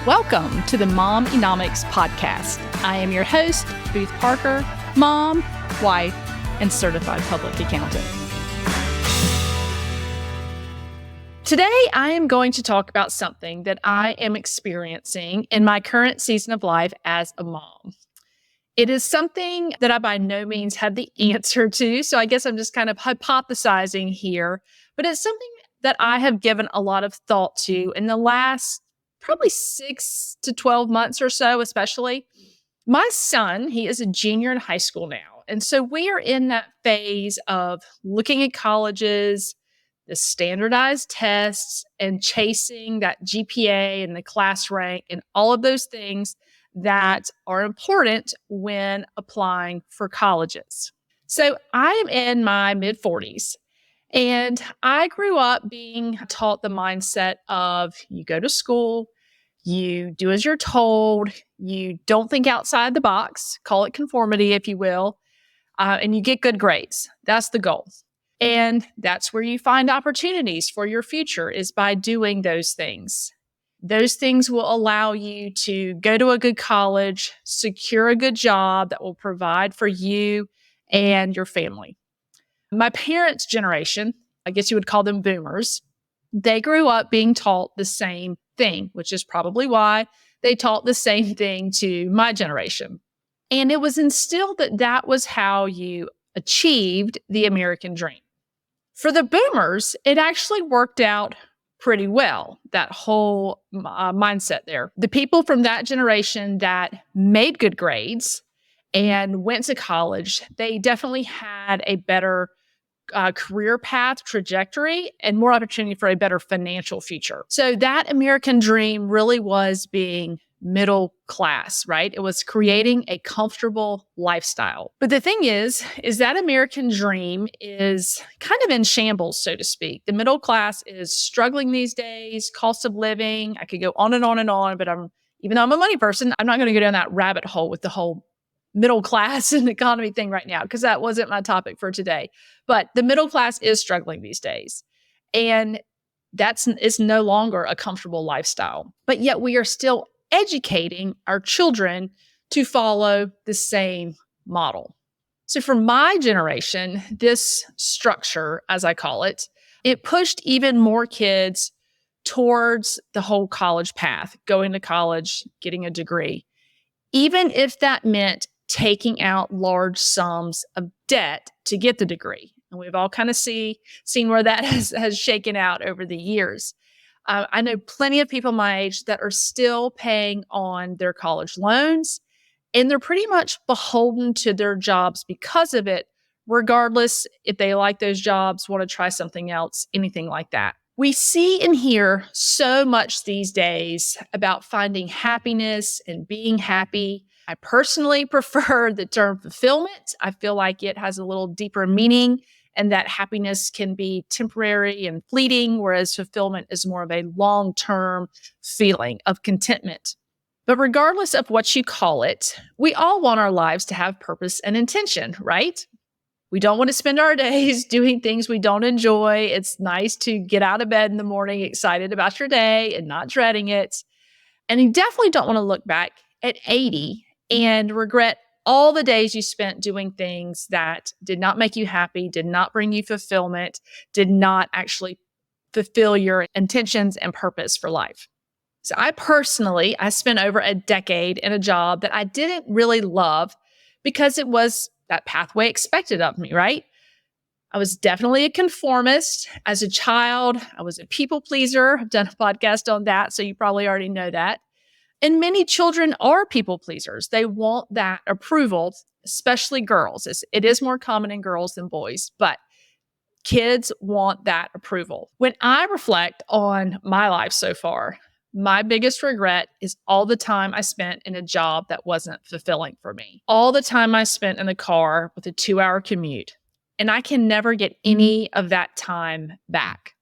Welcome to the MOM-enomics podcast. I am your host, Booth Parker, mom, wife, and certified public accountant. Today, I am going to talk about something that I am experiencing in my current season of life as a mom. It is something that I by no means have the answer to, so I guess I'm just kind of hypothesizing here, but it's something that I have given a lot of thought to in the last probably 6 to 12 months or so, especially. My son, he is a junior in high school now. And so we are in that phase of looking at colleges, the standardized tests, and chasing that GPA and the class rank and all of those things that are important when applying for colleges. So I am in my mid-40s. And I grew up being taught the mindset of you go to school, you do as you're told, you don't think outside the box, call it conformity, if you will, and you get good grades. That's the goal. And that's where you find opportunities for your future is by doing those things. Those things will allow you to go to a good college, secure a good job that will provide for you and your family. My parents' generation, I guess you would call them boomers, they grew up being taught the same thing, which is probably why they taught the same thing to my generation. And it was instilled that that was how you achieved the American dream. For the boomers, it actually worked out pretty well, that whole mindset there. The people from that generation that made good grades and went to college, they definitely had a better career path trajectory and more opportunity for a better financial future. So that American dream really was being middle class, right? It was creating a comfortable lifestyle. But the thing is that American dream is kind of in shambles, so to speak. The middle class is struggling these days, cost of living. I could go on and on and on, but even though I'm a money person, I'm not going to go down that rabbit hole with the whole middle class and economy thing right now, because that wasn't my topic for today. But the middle class is struggling these days. And it's no longer a comfortable lifestyle. But yet we are still educating our children to follow the same model. So for my generation, this structure, as I call it, it pushed even more kids towards the whole college path, going to college, getting a degree, even if that meant taking out large sums of debt to get the degree. And we've all kind of seen where that has shaken out over the years. I know plenty of people my age that are still paying on their college loans, and they're pretty much beholden to their jobs because of it, regardless if they like those jobs, want to try something else, anything like that. We see and hear so much these days about finding happiness and being happy. I personally prefer the term fulfillment. I feel like it has a little deeper meaning and that happiness can be temporary and fleeting, whereas fulfillment is more of a long-term feeling of contentment. But regardless of what you call it, we all want our lives to have purpose and intention, right? We don't want to spend our days doing things we don't enjoy. It's nice to get out of bed in the morning excited about your day and not dreading it. And you definitely don't want to look back at 80 and regret all the days you spent doing things that did not make you happy, did not bring you fulfillment, did not actually fulfill your intentions and purpose for life. So I spent over a decade in a job that I didn't really love because it was that pathway expected of me, right? I was definitely a conformist. As a child, I was a people pleaser. I've done a podcast on that, so you probably already know that. And many children are people pleasers. They want that approval, especially girls. It is more common in girls than boys, but kids want that approval. When I reflect on my life so far, my biggest regret is all the time I spent in a job that wasn't fulfilling for me. All the time I spent in the car with a 2-hour commute. And I can never get any of that time back.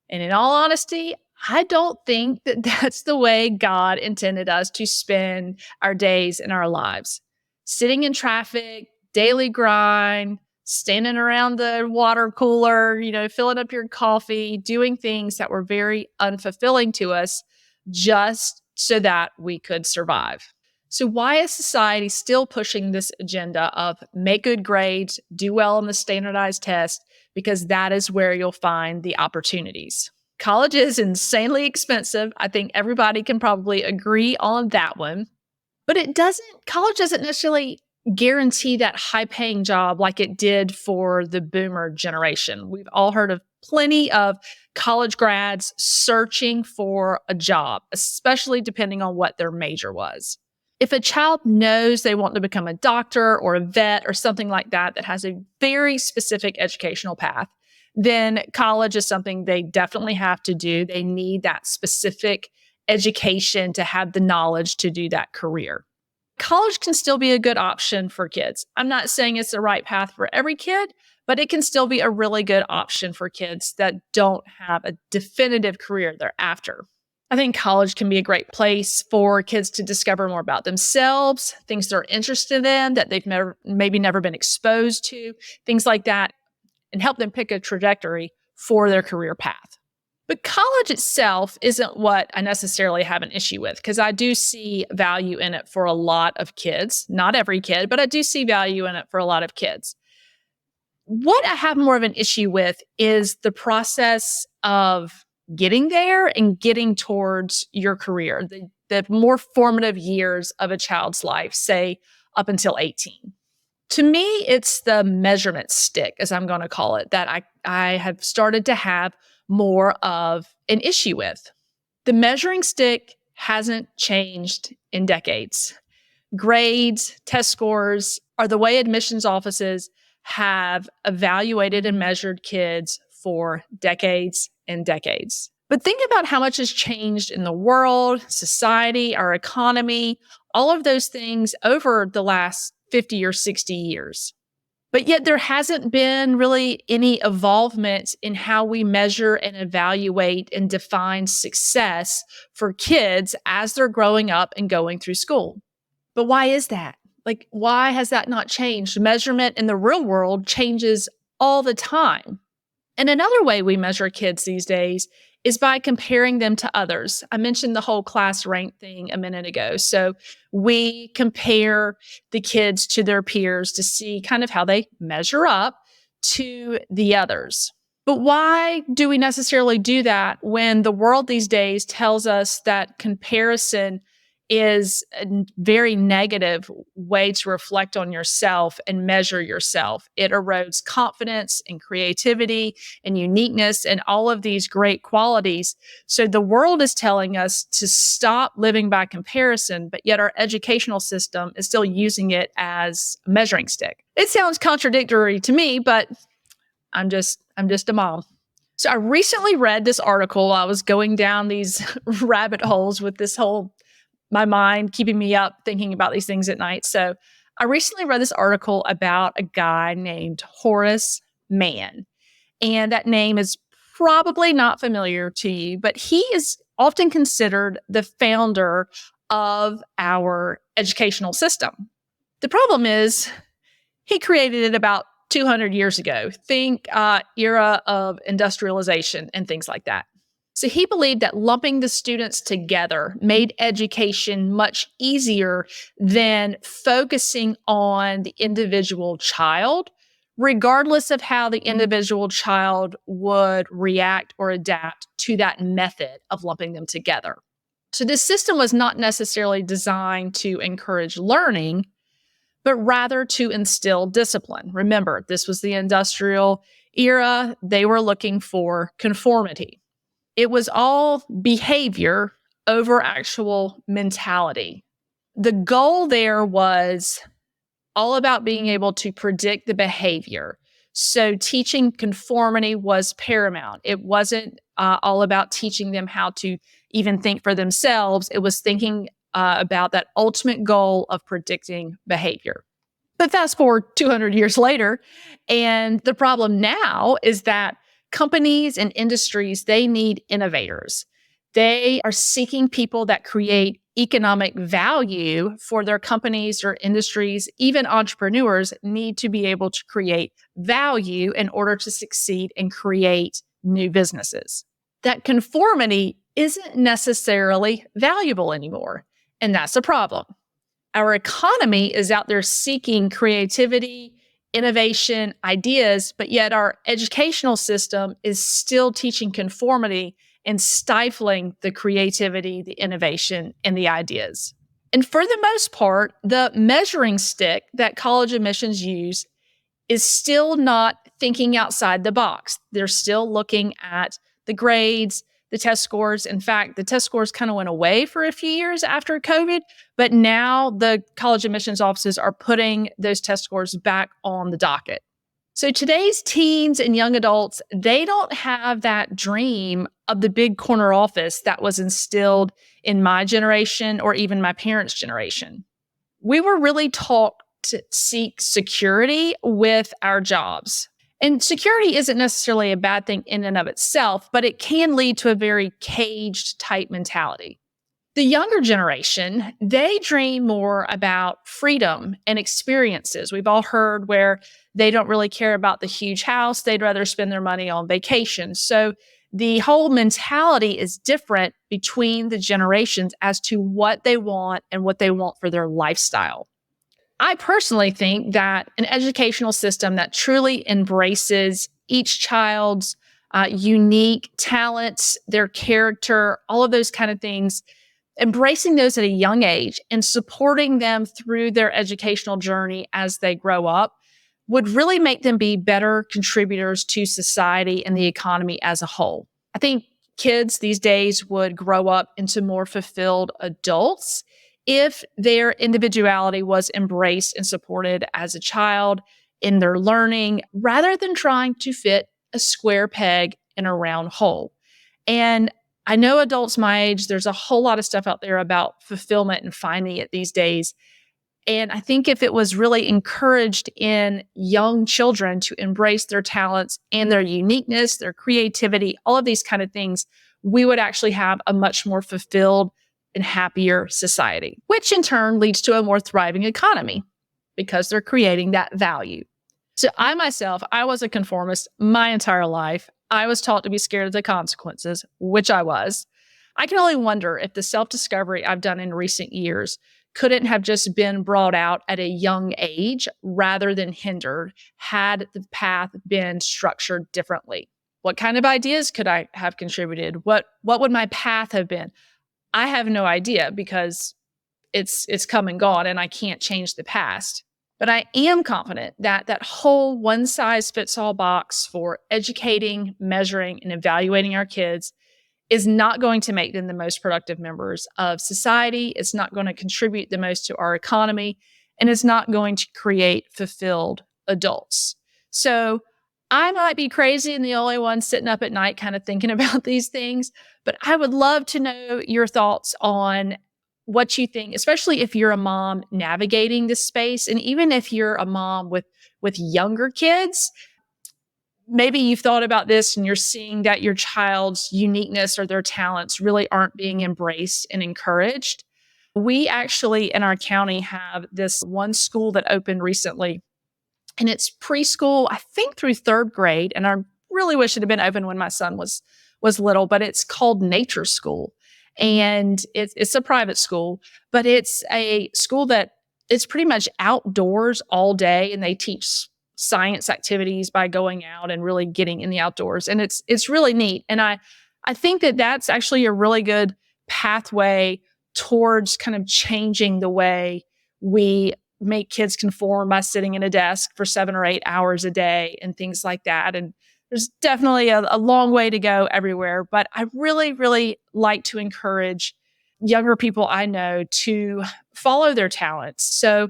And in all honesty, I don't think that that's the way God intended us to spend our days and our lives. Sitting in traffic, daily grind, standing around the water cooler, filling up your coffee, doing things that were very unfulfilling to us just so that we could survive. So why is society still pushing this agenda of make good grades, do well on the standardized test, because that is where you'll find the opportunities? College is insanely expensive. I think everybody can probably agree on that one. But college doesn't necessarily guarantee that high-paying job like it did for the boomer generation. We've all heard of plenty of college grads searching for a job, especially depending on what their major was. If a child knows they want to become a doctor or a vet or something like that that has a very specific educational path, then college is something they definitely have to do. They need that specific education to have the knowledge to do that career. College can still be a good option for kids. I'm not saying it's the right path for every kid, but it can still be a really good option for kids that don't have a definitive career they're after. I think college can be a great place for kids to discover more about themselves, things they're interested in that they've maybe never been exposed to, things like that, and help them pick a trajectory for their career path. But college itself isn't what I necessarily have an issue with, because I do see value in it for a lot of kids. Not every kid, but I do see value in it for a lot of kids. What I have more of an issue with is the process of getting there and getting towards your career, the more formative years of a child's life, say up until 18. To me, it's the measurement stick, as I'm going to call it, that I have started to have more of an issue with. The measuring stick hasn't changed in decades. Grades, test scores are the way admissions offices have evaluated and measured kids for decades and decades. But think about how much has changed in the world, society, our economy, all of those things over the last 50 or 60 years. But yet there hasn't been really any evolvement in how we measure and evaluate and define success for kids as they're growing up and going through school. But why is that? Like, why has that not changed? Measurement in the real world changes all the time. And another way we measure kids these days is by comparing them to others. I mentioned the whole class rank thing a minute ago. So we compare the kids to their peers to see kind of how they measure up to the others. But why do we necessarily do that when the world these days tells us that comparison is a very negative way to reflect on yourself and measure yourself? It erodes confidence and creativity and uniqueness and all of these great qualities. So the world is telling us to stop living by comparison, but yet our educational system is still using it as a measuring stick. It sounds contradictory to me, but I'm just a mom. So I recently read this article. I was going down these rabbit holes with this whole my mind keeping me up thinking about these things at night. So I recently read this article about a guy named Horace Mann. And that name is probably not familiar to you, but he is often considered the founder of our educational system. The problem is he created it about 200 years ago. Think era of industrialization and things like that. So he believed that lumping the students together made education much easier than focusing on the individual child, regardless of how the individual child would react or adapt to that method of lumping them together. So this system was not necessarily designed to encourage learning, but rather to instill discipline. Remember, this was the industrial era. They were looking for conformity. It was all behavior over actual mentality. The goal there was all about being able to predict the behavior. So teaching conformity was paramount. It wasn't all about teaching them how to even think for themselves. It was thinking about that ultimate goal of predicting behavior. But fast forward 200 years later, and the problem now is that companies and industries, they need innovators. They are seeking people that create economic value for their companies or industries. Even entrepreneurs need to be able to create value in order to succeed and create new businesses. That conformity isn't necessarily valuable anymore. And that's a problem. Our economy is out there seeking creativity, innovation, ideas, but yet our educational system is still teaching conformity and stifling the creativity, the innovation, and the ideas. And for the most part, the measuring stick that college admissions use is still not thinking outside the box. They're still looking at the grades, the test scores. In fact, the test scores kind of went away for a few years after COVID, but now the college admissions offices are putting those test scores back on the docket. So today's teens and young adults, they don't have that dream of the big corner office that was instilled in my generation or even my parents' generation. We were really taught to seek security with our jobs. And security isn't necessarily a bad thing in and of itself, but it can lead to a very caged type mentality. The younger generation, they dream more about freedom and experiences. We've all heard where they don't really care about the huge house. They'd rather spend their money on vacation. So the whole mentality is different between the generations as to what they want and what they want for their lifestyle. I personally think that an educational system that truly embraces each child's unique talents, their character, all of those kind of things, embracing those at a young age and supporting them through their educational journey as they grow up would really make them be better contributors to society and the economy as a whole. I think kids these days would grow up into more fulfilled adults if their individuality was embraced and supported as a child in their learning, rather than trying to fit a square peg in a round hole. And I know adults my age, there's a whole lot of stuff out there about fulfillment and finding it these days. And I think if it was really encouraged in young children to embrace their talents and their uniqueness, their creativity, all of these kind of things, we would actually have a much more fulfilled and happier society, which in turn leads to a more thriving economy because they're creating that value. So I myself, I was a conformist my entire life. I was taught to be scared of the consequences, which I was. I can only wonder if the self-discovery I've done in recent years couldn't have just been brought out at a young age rather than hindered had the path been structured differently. What kind of ideas could I have contributed? What would my path have been? I have no idea because it's come and gone and I can't change the past. But I am confident that that whole one-size-fits-all box for educating, measuring, and evaluating our kids is not going to make them the most productive members of society. It's not going to contribute the most to our economy, and it's not going to create fulfilled adults. So I might be crazy and the only one sitting up at night kind of thinking about these things, but I would love to know your thoughts on what you think, especially if you're a mom navigating this space. And even if you're a mom with younger kids, maybe you've thought about this and you're seeing that your child's uniqueness or their talents really aren't being embraced and encouraged. We actually in our county have this one school that opened recently, and it's preschool, I think through third grade. And I really wish it had been open when my son was little, but it's called Nature School. And it's a private school, but it's a school that it's pretty much outdoors all day, and they teach science activities by going out and really getting in the outdoors. And it's really neat. And I think that that's actually a really good pathway towards kind of changing the way we make kids conform by sitting in a desk for 7 or 8 hours a day and things like that. And there's definitely a long way to go everywhere, but I really, really like to encourage younger people I know to follow their talents. So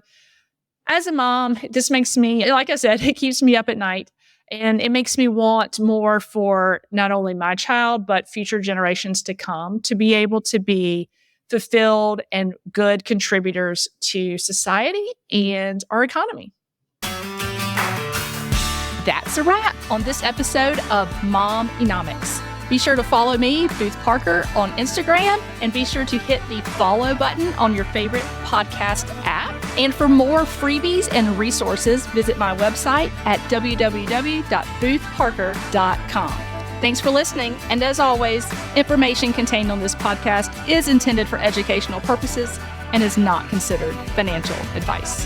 as a mom, this makes me, like I said, it keeps me up at night, and it makes me want more for not only my child, but future generations to come to be able to be fulfilled and good contributors to society and our economy. That's a wrap on this episode of MOM-enomics. Be sure to follow me, Booth Parker, on Instagram, and be sure to hit the follow button on your favorite podcast app. And for more freebies and resources, visit my website at www.boothparker.com. Thanks for listening. And as always, information contained on this podcast is intended for educational purposes and is not considered financial advice.